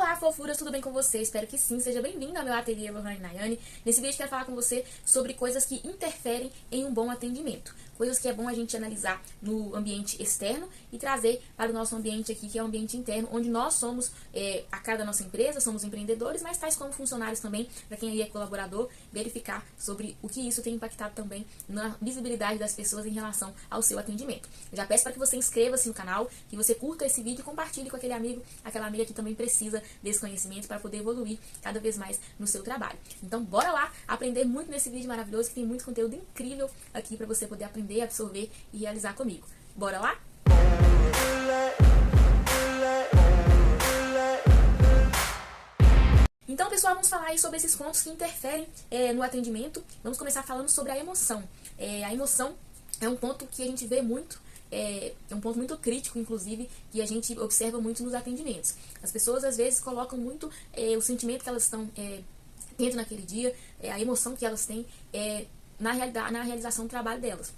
Olá, fofuras, tudo bem com você? Espero que sim. Seja bem-vindo ao meu ateliê Lohane Nayane. Nesse vídeo quero falar com você sobre coisas que interferem em um bom atendimento. Coisas que é bom a gente analisar no ambiente externo e trazer para o nosso ambiente aqui, que é o ambiente interno, onde nós somos, a cara da nossa empresa, somos empreendedores, mas tais como funcionários também, para quem aí é colaborador, verificar sobre o que isso tem impactado também na visibilidade das pessoas em relação ao seu atendimento. Eu já peço para que você inscreva-se no canal, que você curta esse vídeo e compartilhe com aquele amigo, aquela amiga que também precisa desse conhecimento para poder evoluir cada vez mais no seu trabalho. Então, bora lá aprender muito nesse vídeo maravilhoso, que tem muito conteúdo incrível aqui para você poder aprender, absorver e realizar comigo. Bora lá? Então, pessoal, vamos falar aí sobre esses pontos que interferem no atendimento. Vamos começar falando sobre a emoção. A emoção é um ponto que a gente vê muito, é um ponto muito crítico, inclusive, que a gente observa muito nos atendimentos. As pessoas, às vezes, colocam muito o sentimento que elas estão tendo naquele dia, a emoção que elas têm na realização do trabalho delas.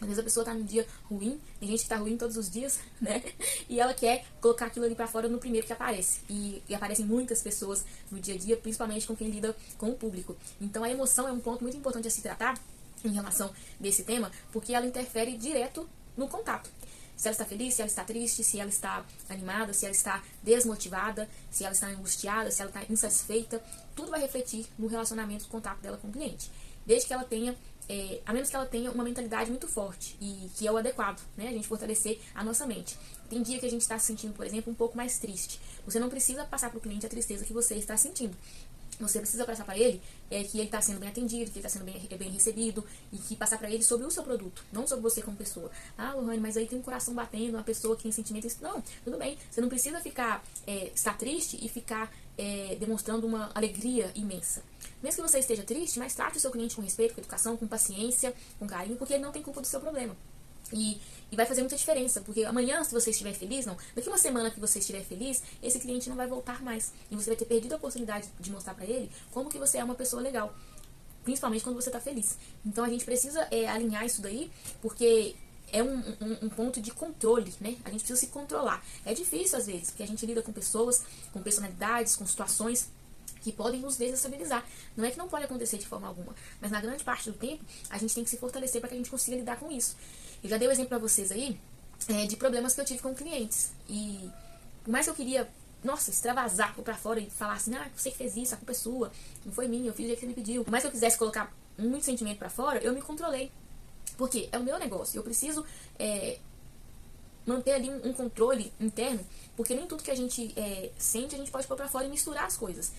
Às vezes a pessoa tá num dia ruim, tem gente que tá ruim todos os dias, né? E ela quer colocar aquilo ali pra fora no primeiro que aparece. E aparecem muitas pessoas no dia a dia, principalmente com quem lida com o público. Então a emoção é um ponto muito importante a se tratar em relação desse tema, porque ela interfere direto no contato. Se ela está feliz, se ela está triste, se ela está animada, se ela está desmotivada, se ela está angustiada, se ela está insatisfeita, tudo vai refletir no relacionamento, no contato dela com o cliente. Desde que ela tenha, a menos que ela tenha uma mentalidade muito forte, e que é o adequado, né? A gente fortalecer a nossa mente. Tem dia que a gente está se sentindo, por exemplo, um pouco mais triste. Você não precisa passar para o cliente a tristeza que você está sentindo. Você precisa passar para ele que ele está sendo bem atendido, que ele está sendo bem recebido, e que passar para ele sobre o seu produto, não sobre você como pessoa. Ah, Lohane, mas aí tem um coração batendo, uma pessoa que tem sentimento. Não, tudo bem. Você não precisa estar triste e ficar demonstrando uma alegria imensa. Mesmo que você esteja triste, mas trate o seu cliente com respeito, com educação, com paciência, com carinho, porque ele não tem culpa do seu problema. E vai fazer muita diferença, porque amanhã, se você estiver feliz, daqui uma semana que você estiver feliz, esse cliente não vai voltar mais. E você vai ter perdido a oportunidade de mostrar pra ele como que você é uma pessoa legal. Principalmente quando você tá feliz. Então a gente precisa alinhar isso daí, porque é um ponto de controle, né? A gente precisa se controlar. É difícil às vezes, porque a gente lida com pessoas, com personalidades, com situações que podem nos desestabilizar. Não é que não pode acontecer de forma alguma, mas na grande parte do tempo a gente tem que se fortalecer para que a gente consiga lidar com isso. Eu já dei um exemplo para vocês aí de problemas que eu tive com clientes. E por mais que eu queria, nossa, extravasar para fora e falar assim, você que fez isso, a culpa é sua, não foi minha, eu fiz o jeito que você me pediu. Por mais que eu quisesse colocar muito sentimento para fora, eu me controlei. Porque é o meu negócio, eu preciso manter ali um controle interno, porque nem tudo que a gente sente a gente pode pôr pra fora e misturar as coisas.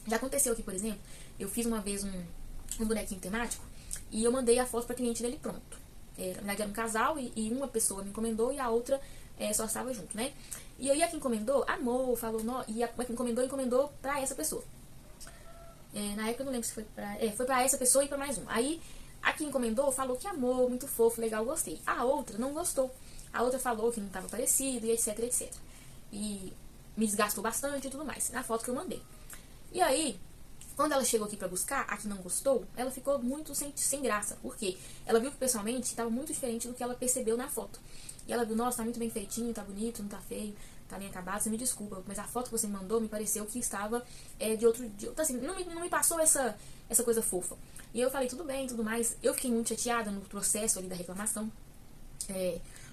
Já aconteceu aqui, por exemplo, eu fiz uma vez um bonequinho temático e eu mandei a foto pra cliente dele pronto. Na verdade era um casal e uma pessoa me encomendou e a outra só estava junto, né? E aí a que encomendou amou, falou, e a que encomendou pra essa pessoa. Na época eu não lembro se foi pra... foi pra essa pessoa e pra mais um. Aí a que encomendou falou que amou, muito fofo, legal, gostei. A outra não gostou. A outra falou que não estava parecido e etc, etc. E me desgastou bastante e tudo mais, na foto que eu mandei. E aí, quando ela chegou aqui pra buscar, a que não gostou, ela ficou muito sem graça. Por quê? Ela viu que pessoalmente estava muito diferente do que ela percebeu na foto. E ela viu, nossa, tá muito bem feitinho, tá bonito, não tá feio, tá bem acabado, você me desculpa, mas a foto que você me mandou me pareceu que estava de outro assim, não me passou essa coisa fofa. E eu falei, tudo bem, tudo mais. Eu fiquei muito chateada no processo ali da reclamação.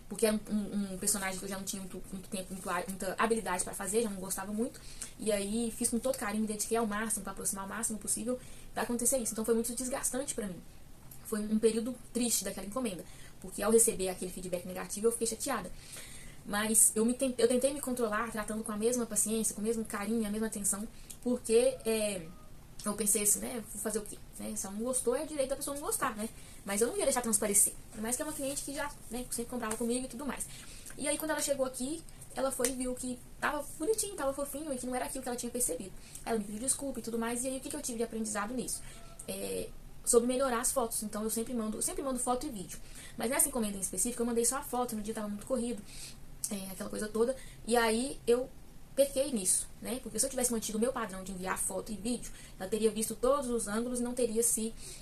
Porque era um personagem que eu já não tinha muito tempo, muita habilidade para fazer, já não gostava muito. E aí fiz com todo carinho, me dediquei ao máximo, para aproximar o máximo possível para acontecer isso. Então foi muito desgastante para mim. Foi um período triste daquela encomenda, porque ao receber aquele feedback negativo eu fiquei chateada. Mas eu tentei me controlar, tratando com a mesma paciência, com o mesmo carinho, a mesma atenção, porque eu pensei assim, né, vou fazer o quê? Se ela não gostou, é direito da pessoa não gostar, né? Mas eu não ia deixar transparecer. Por mais que é uma cliente que já, sempre comprava comigo e tudo mais. E aí, quando ela chegou aqui, ela foi e viu que tava bonitinho, tava fofinho, e que não era aquilo que ela tinha percebido. Ela me pediu desculpa e tudo mais, e aí o que eu tive de aprendizado nisso? Sobre melhorar as fotos. Então eu sempre mando foto e vídeo. Mas nessa encomenda em específico, eu mandei só a foto, no dia tava muito corrido, aquela coisa toda. E aí eu pequei nisso, né? Porque se eu tivesse mantido o meu padrão de enviar foto e vídeo, ela teria visto todos os ângulos e não teria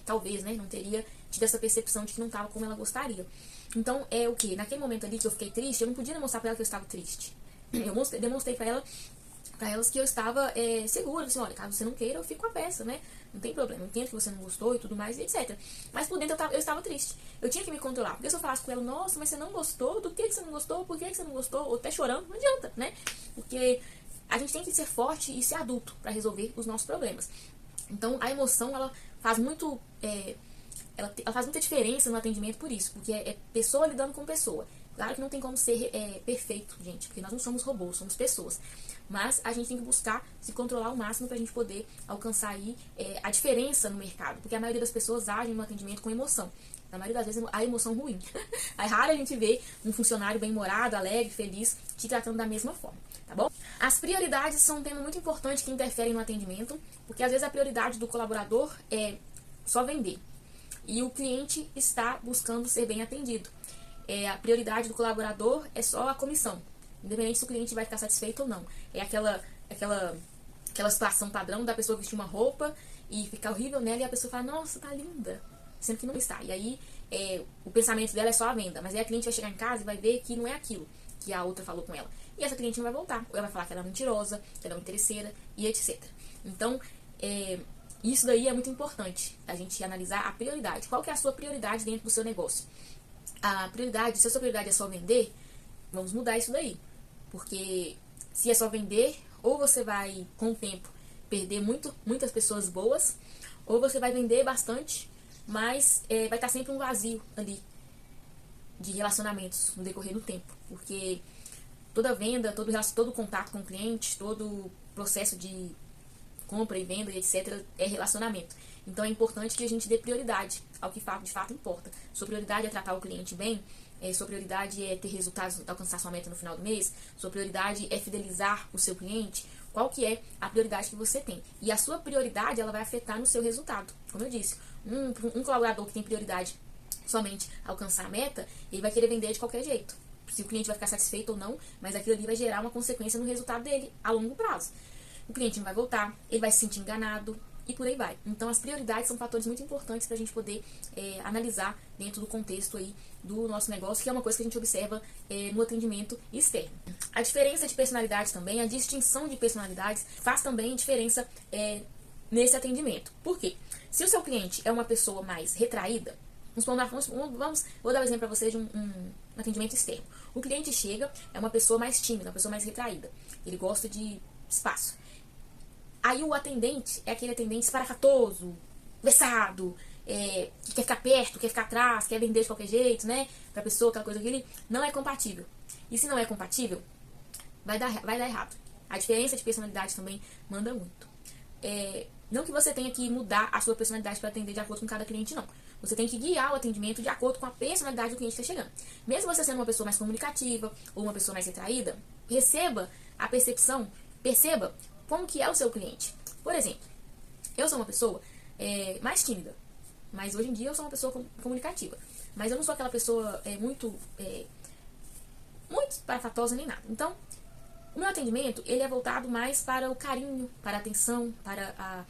talvez, né? Não teria tido essa percepção de que não estava como ela gostaria. Então, o que? Naquele momento ali que eu fiquei triste, eu não podia demonstrar pra ela que eu estava triste. Eu demonstrei pra ela para elas que eu estava segura, assim, olha, caso você não queira, eu fico com a peça, né? Não tem problema, eu entendo que você não gostou e tudo mais, e etc. Mas por dentro eu estava triste. Eu tinha que me controlar. Porque se eu falasse com ela, nossa, mas você não gostou, do que você não gostou, por que você não gostou, ou até chorando, não adianta, né? Porque a gente tem que ser forte e ser adulto para resolver os nossos problemas. Então a emoção, ela faz muito. Ela faz muita diferença no atendimento por isso, porque é pessoa lidando com pessoa. Claro que não tem como ser perfeito, gente, porque nós não somos robôs, somos pessoas. Mas a gente tem que buscar se controlar ao máximo para a gente poder alcançar aí a diferença no mercado. Porque a maioria das pessoas agem no atendimento com emoção. Na maioria das vezes, a emoção ruim. É raro a gente ver um funcionário bem-humorado, alegre, feliz, te tratando da mesma forma, tá bom? As prioridades são um tema muito importante que interferem no atendimento, porque às vezes a prioridade do colaborador é só vender. E o cliente está buscando ser bem atendido. A prioridade do colaborador é só a comissão, independente se o cliente vai ficar satisfeito ou não. É aquela situação padrão da pessoa vestir uma roupa e ficar horrível nela e a pessoa fala, nossa, tá linda, sendo que não está. E aí o pensamento dela é só a venda, mas aí a cliente vai chegar em casa e vai ver que não é aquilo que a outra falou com ela. E essa cliente não vai voltar, ou ela vai falar que ela é mentirosa, que ela é uma interesseira e etc. Então, isso daí é muito importante, a gente analisar a prioridade. Qual que é a sua prioridade dentro do seu negócio? A prioridade, se a sua prioridade é só vender, vamos mudar isso daí. Porque se é só vender, ou você vai, com o tempo, perder muitas pessoas boas, ou você vai vender bastante, mas vai estar sempre um vazio ali de relacionamentos no decorrer do tempo. Porque toda venda, todo contato com o cliente, todo processo de compra e venda e etc. é relacionamento. Então é importante que a gente dê prioridade ao que de fato importa. Sua prioridade é tratar o cliente bem, sua prioridade é ter resultados, alcançar sua meta no final do mês, sua prioridade é fidelizar o seu cliente. Qual que é a prioridade que você tem? E a sua prioridade, ela vai afetar no seu resultado. Como eu disse, um colaborador que tem prioridade somente alcançar a meta, ele vai querer vender de qualquer jeito. Se o cliente vai ficar satisfeito ou não, mas aquilo ali vai gerar uma consequência no resultado dele a longo prazo. O cliente não vai voltar, ele vai se sentir enganado e por aí vai. Então as prioridades são fatores muito importantes para a gente poder analisar dentro do contexto aí do nosso negócio, que é uma coisa que a gente observa no atendimento externo. A diferença de personalidades também, a distinção de personalidades faz também diferença nesse atendimento. Por quê? Se o seu cliente é uma pessoa mais retraída, vou dar um exemplo para vocês de um atendimento externo. O cliente chega, é uma pessoa mais tímida, uma pessoa mais retraída. Ele gosta de espaço. Aí o atendente é aquele atendente esparafatoso, vexado, que quer ficar perto, quer ficar atrás, quer vender de qualquer jeito, né? Pra pessoa, aquela coisa que ele não é compatível. E se não é compatível, vai dar errado. A diferença de personalidade também manda muito. Não que você tenha que mudar a sua personalidade para atender de acordo com cada cliente, não. Você tem que guiar o atendimento de acordo com a personalidade do cliente que está chegando. Mesmo você sendo uma pessoa mais comunicativa ou uma pessoa mais retraída, perceba como que é o seu cliente. Por exemplo, eu sou uma pessoa mais tímida, mas hoje em dia eu sou uma pessoa comunicativa. Mas eu não sou aquela pessoa muito parafatosa nem nada. Então, o meu atendimento, ele é voltado mais para o carinho, para a atenção, para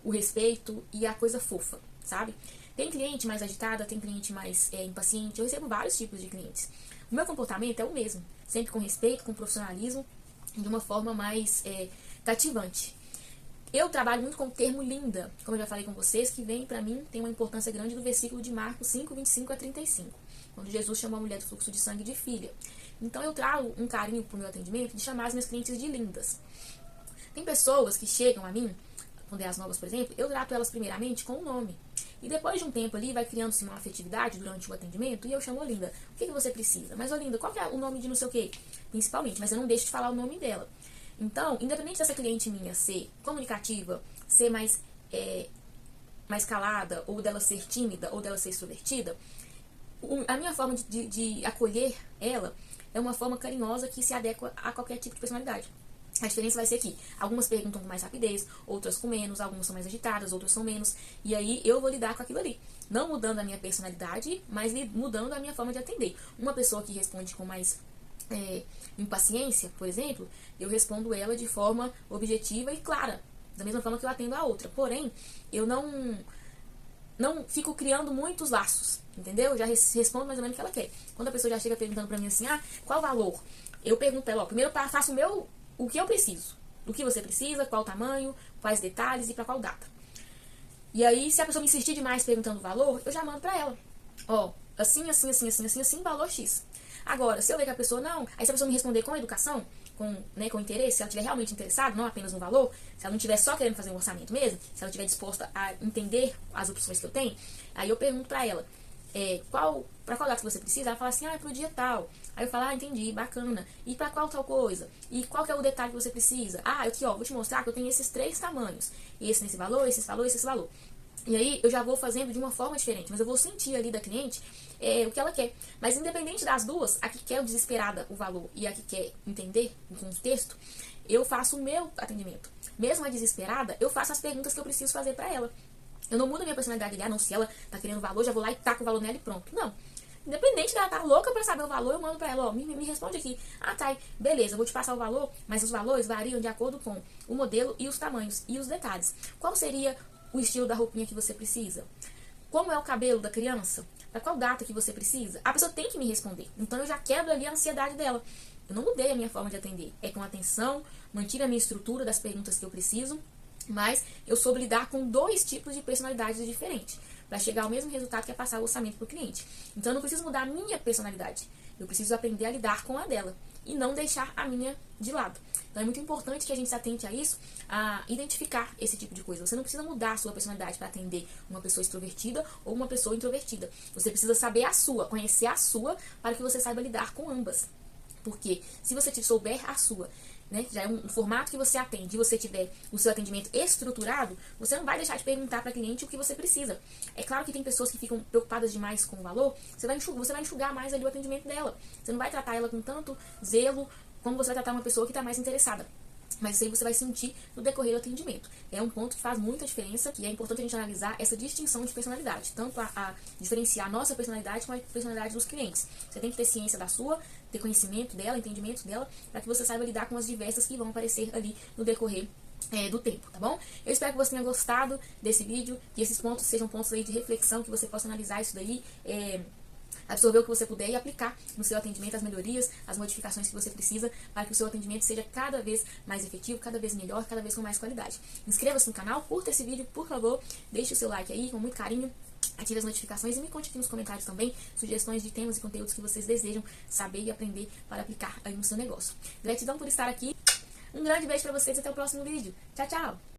o respeito e a coisa fofa, sabe? Tem cliente mais agitada, tem cliente mais impaciente, eu recebo vários tipos de clientes. O meu comportamento é o mesmo, sempre com respeito, com profissionalismo, de uma forma mais cativante. Eu trabalho muito com o termo linda, como eu já falei com vocês, que vem pra mim, tem uma importância grande do versículo de Marcos 5, 25 a 35, quando Jesus chamou a mulher do fluxo de sangue de filha. Então eu trago um carinho pro meu atendimento de chamar as minhas clientes de lindas. Tem pessoas que chegam a mim, quando é as novas, por exemplo, eu trato elas primeiramente com o nome. E depois de um tempo ali, vai criando-se uma afetividade durante o atendimento, e eu chamo a Linda. O que você precisa? Mas, Linda, qual que é o nome de não sei o quê? Principalmente, mas eu não deixo de falar o nome dela. Então, independente dessa cliente minha ser comunicativa, ser mais calada, ou dela ser tímida, ou dela ser extrovertida, a minha forma de acolher ela é uma forma carinhosa que se adequa a qualquer tipo de personalidade. A diferença vai ser que algumas perguntam com mais rapidez, outras com menos, algumas são mais agitadas, outras são menos. E aí eu vou lidar com aquilo ali. Não mudando a minha personalidade, mas mudando a minha forma de atender. Uma pessoa que responde com mais impaciência, por exemplo, eu respondo ela de forma objetiva e clara. Da mesma forma que eu atendo a outra. Porém, eu não fico criando muitos laços, entendeu? Eu já respondo mais ou menos o que ela quer. Quando a pessoa já chega perguntando pra mim assim, qual o valor? Eu pergunto pra ela, primeiro eu faço o que eu preciso. do que você precisa, qual tamanho, quais detalhes e para qual data. E aí, se a pessoa me insistir demais perguntando o valor, eu já mando para ela. Ó, assim, valor X. Agora, se eu ver que a pessoa não, aí se a pessoa me responder com educação, com interesse, se ela estiver realmente interessada, não apenas no valor, se ela não estiver só querendo fazer um orçamento mesmo, se ela estiver disposta a entender as opções que eu tenho, aí eu pergunto pra ela, pra qual data que você precisa? Ela fala assim, é pro dia tal. Aí eu falo, entendi, bacana. E pra qual tal coisa? E qual que é o detalhe que você precisa? Aqui, ó, vou te mostrar que eu tenho esses 3 tamanhos. Esse nesse valor, esse valor, esse valor. E aí eu já vou fazendo de uma forma diferente, mas eu vou sentir ali da cliente o que ela quer. Mas independente das duas, a que quer o desesperada o valor e a que quer entender o contexto, eu faço o meu atendimento. Mesmo a desesperada, eu faço as perguntas que eu preciso fazer pra ela. Eu não mudo a minha personalidade dela, não. Se ela tá querendo valor, já vou lá e taco o valor nela e pronto. Não. Independente dela tá louca pra saber o valor, eu mando pra ela, ó, me responde aqui. Tá, beleza, eu vou te passar o valor, mas os valores variam de acordo com o modelo e os tamanhos e os detalhes. Qual seria o estilo da roupinha que você precisa? Como é o cabelo da criança? Para qual data que você precisa? A pessoa tem que me responder. Então eu já quebro ali a ansiedade dela. Eu não mudei a minha forma de atender. É com atenção, mantive a minha estrutura das perguntas que eu preciso, mas eu soube lidar com 2 tipos de personalidades diferentes para chegar ao mesmo resultado que é passar o orçamento para o cliente. Então eu não preciso mudar a minha personalidade. Eu preciso aprender a lidar com a dela e não deixar a minha de lado. Então é muito importante que a gente se atente a isso, a identificar esse tipo de coisa. Você não precisa mudar a sua personalidade para atender uma pessoa extrovertida ou uma pessoa introvertida. Você precisa saber a sua, conhecer a sua, para que você saiba lidar com ambas. Porque se você souber a sua, né, já é um formato que você atende, e você tiver o seu atendimento estruturado, você não vai deixar de perguntar para a cliente o que você precisa. É claro que tem pessoas que ficam preocupadas demais com o valor, você vai enxugar mais ali o atendimento dela. Você não vai tratar ela com tanto zelo como você vai tratar uma pessoa que está mais interessada. Mas isso aí você vai sentir no decorrer do atendimento. É um ponto que faz muita diferença e é importante a gente analisar essa distinção de personalidade. Tanto a diferenciar a nossa personalidade com a personalidade dos clientes. Você tem que ter ciência da sua, ter conhecimento dela, entendimento dela, para que você saiba lidar com as diversas que vão aparecer ali no decorrer do tempo, tá bom? Eu espero que você tenha gostado desse vídeo, que esses pontos sejam pontos aí de reflexão, que você possa analisar isso daí, absorver o que você puder e aplicar no seu atendimento as melhorias, as modificações que você precisa para que o seu atendimento seja cada vez mais efetivo, cada vez melhor, cada vez com mais qualidade. Inscreva-se no canal, curta esse vídeo, por favor, deixe o seu like aí com muito carinho, ative as notificações e me conte aqui nos comentários também sugestões de temas e conteúdos que vocês desejam saber e aprender para aplicar aí no seu negócio. Gratidão por estar aqui, um grande beijo para vocês e até o próximo vídeo. Tchau, tchau!